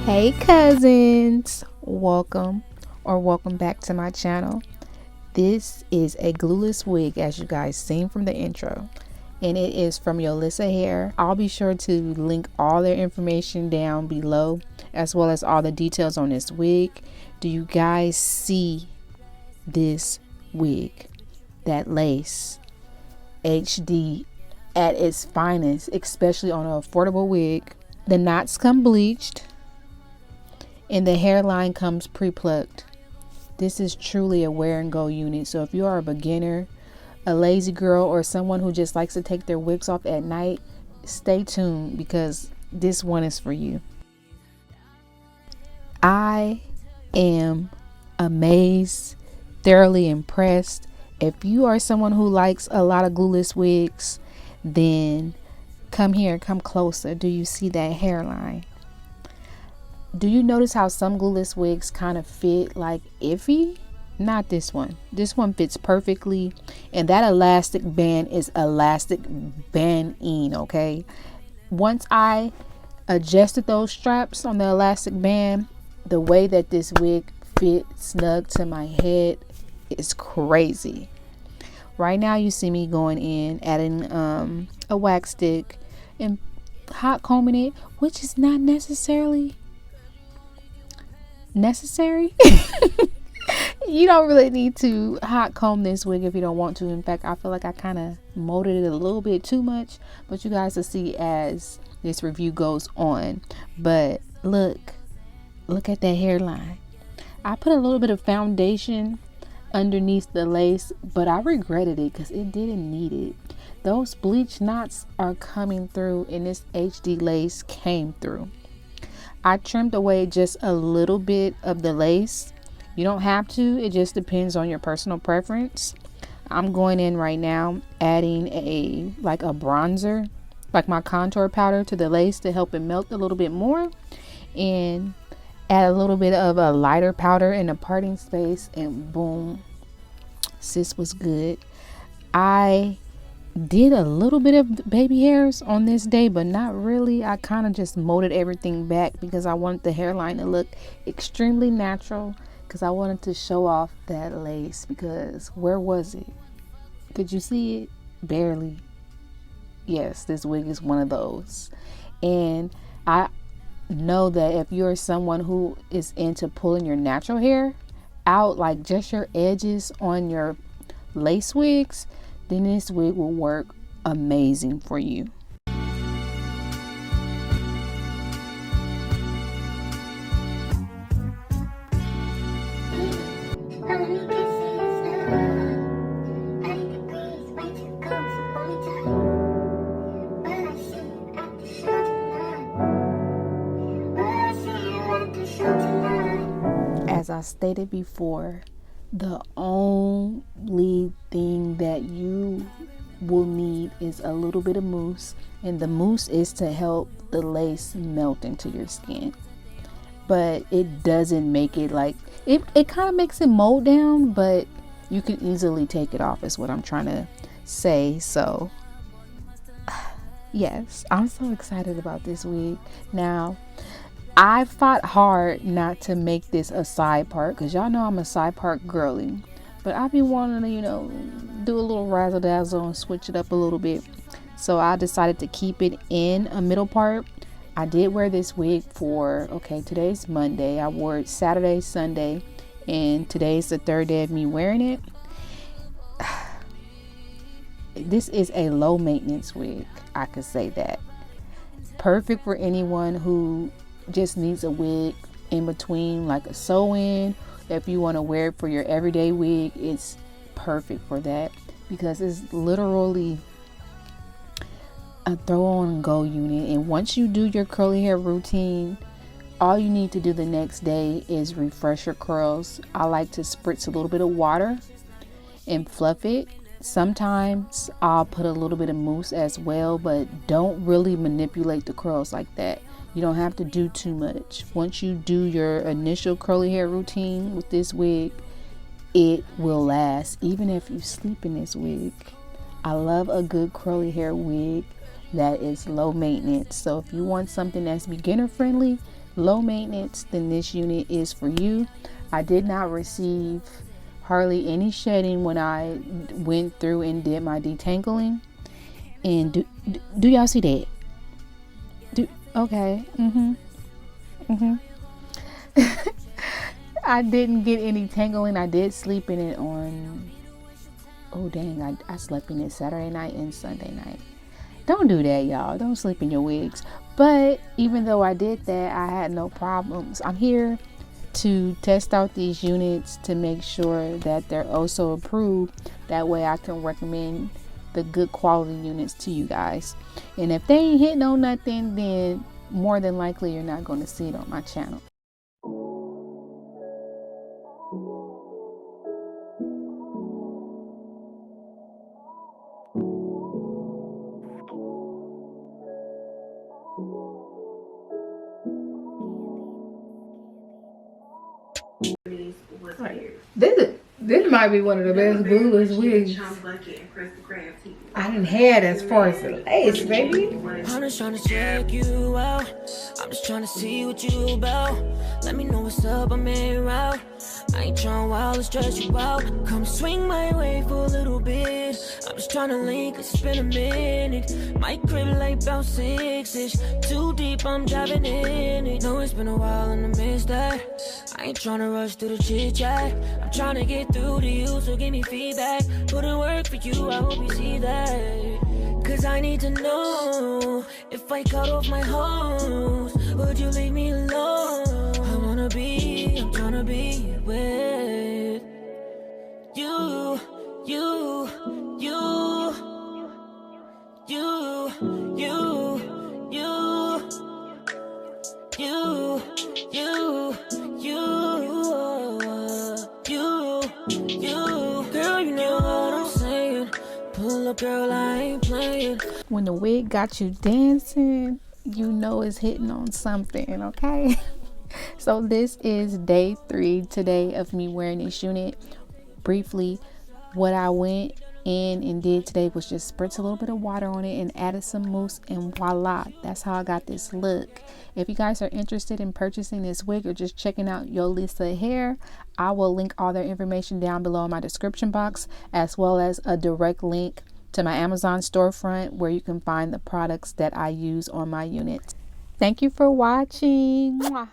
Hey cousins, welcome back to my channel. This is a glueless wig, as you guys seen from the intro, and it is from Yolissa Hair. I'll be sure to link all their information down below, as well as all the details on this wig. Do you guys see this wig? That lace, HD at its finest, especially on an affordable wig. The knots come bleached and the hairline comes pre-plucked. This is truly a wear and go unit. So if you are a beginner, a lazy girl, or someone who just likes to take their wigs off at night, stay tuned because this one is for you. I am amazed, thoroughly impressed. If you are someone who likes a lot of glueless wigs, then come here, come closer. Do you see that hairline? Do you notice how some glueless wigs kind of fit like iffy? Not this one. This one fits perfectly, and that elastic band is elastic banding, okay? Once I adjusted those straps on the elastic band, the way that this wig fits snug to my head is crazy. Right now you see me going in, adding a wax stick and hot combing it, which is not necessary. You don't really need to hot comb this wig if you don't want to. In fact, I feel like I kind of molded it a little bit too much, but you guys will see as this review goes on. But look at that hairline. I put a little bit of foundation underneath the lace, but I regretted it because it didn't need it. Those bleach knots are coming through, and this HD lace came through. I trimmed away just a little bit of the lace. You don't have to, it just depends on your personal preference. I'm going in right now adding a bronzer, like my contour powder, to the lace to help it melt a little bit more, and add a little bit of a lighter powder in the parting space, and boom, sis was good. I did a little bit of baby hairs on this day, but not really. I kind of just molded everything back because I wanted the hairline to look extremely natural, because I wanted to show off that lace. Because where was it? Could you see it? Barely. Yes, this wig is one of those. And I know that if you're someone who is into pulling your natural hair out, like just your edges on your lace wigs, then this wig will work amazing for you. As I stated before, the only thing that you will need is a little bit of mousse, and the mousse is to help the lace melt into your skin. But it doesn't make it like it kind of makes it mold down, but you can easily take it off is what I'm trying to say. So yes, I'm so excited about this wig. Now, I fought hard not to make this a side part, because y'all know I'm a side part girly, but I've been wanting to, do a little razzle dazzle and switch it up a little bit. So I decided to keep it in a middle part. I did wear this wig for, today's Monday. I wore it Saturday, Sunday, and today's the third day of me wearing it. This is a low maintenance wig, I could say that. Perfect for anyone who just needs a wig in between, like a sew-in. If you want to wear it for your everyday wig, it's perfect for that, because it's literally a throw on and go unit. And once you do your curly hair routine, all you need to do the next day is refresh your curls. I like to spritz a little bit of water and fluff it Sometimes I'll put a little bit of mousse as well, but don't really manipulate the curls like that. You don't have to do too much. Once you do your initial curly hair routine with this wig, it will last even if you sleep in this wig. I love a good curly hair wig that is low maintenance. So if you want something that's beginner friendly, low maintenance, then this unit is for you. I did not receive hardly any shedding when I went through and did my detangling. And do y'all see that? Okay. I didn't get any tangling. I did sleep in it on, oh dang, I slept in it Saturday night and Sunday night. Don't do that, y'all. Don't sleep in your wigs. But even though I did that, I had no problems. I'm here to test out these units to make sure that they're also approved. That way I can recommend the good quality units to you guys. And if they ain't hitting on nothing, then more than likely you're not going to see it on my channel. This might be one of the best glueless wigs I done had as far as the lace, baby. I'm just trying to check you out. I'm just trying to see what you about. Let me know what's up, I'm in route. I ain't trying wild to stress you out. Come swing my way for a little bit. I'm just trying to link, it's been a minute. My crib like about 6-ish. Too deep, I'm diving in it. Know it's been a while and I missed that. I ain't trying to rush through the chit chat. I'm trying to get through to you, so give me feedback. Put in work for you, I hope you see that. Cause I need to know if I cut off my hose, would you leave me alone? I'm trying to be with you, you, you, you, you, you, you, you, you, girl, you know what I'm saying. Pull up, girl, I ain't playing. When the wig got you dancing, you know it's hitting on something, okay? So this is day 3 today of me wearing this unit. Briefly, what I went in and did today was just spritz a little bit of water on it and added some mousse, and voila, that's how I got this look. If you guys are interested in purchasing this wig or just checking out Yolissa Hair, I will link all their information down below in my description box, as well as a direct link to my Amazon storefront where you can find the products that I use on my units. Thank you for watching. Mwah.